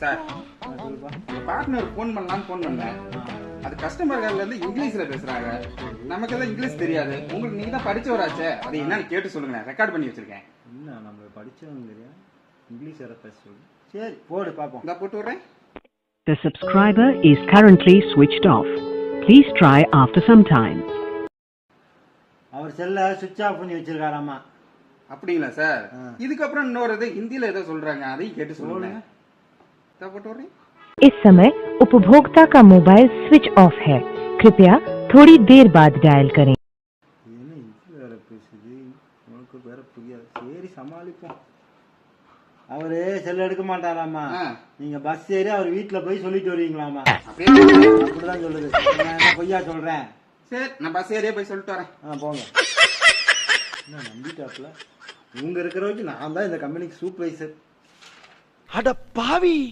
Sir partner phone பண்ணலான்னு phone பண்ணேன். அது கஸ்டமர் கேர்ல இருந்து இங்கிலீஷ்ல பேசுறாங்க. நமக்கு எல்லாம் இங்கிலீஷ் தெரியாது. உங்களுக்கு நீங்க தான் படிச்சவராச்சே, அது என்னன்னு கேட்டு சொல்லுங்க. ரெக்கார்ட் பண்ணி வச்சிருக்கேன். என்ன நம்ம படிச்சவங்க தெரியும், இங்கிலீஷ் வேற பேச சொல்லு. சரி போடு பாப்போம். இத போட்டு வரேன். The subscriber is currently switched off. Please try after some time. அவர் செல்ல சுவிட்ச் ஆஃப் பண்ணி வச்சிருக்காராமா. அப்படிங்களா சார்? இதுக்கப்புறம் இன்னொரு ஹிந்தியில ஏதோ சொல்றாங்க, அதையும் கேட்டு சொல்லுங்க. இத போட்டு வரேன். इस समय उपभोक्ता का मोबाइल स्विच ऑफ है, कृपया थोड़ी देर बाद डायल करें. என்ன இது வேற பேசுது, உனக்கு வேற புரியாது. சரி சமாளிப்போம். அவரு செல்ல எடுக்க மாட்டாராமா. நீங்க பஸ் ஏறி அவர் வீட்டுல போய் சொல்லிட்டு வருவீங்களாமா. அப்படிதான் சொல்லுது. நான் என்ன பொய்யா சொல்றேன்? சரி, நான் பஸ் ஏறியே போய் சொல்லிட்டு வரேன். போங்க. என்ன நம்பிட்டாப்ல? இவங்க இருக்கிற வரைக்கும் நான் தான் இந்த கம்பெனிக்கு சூப்பர்வைசர். அட பாவி.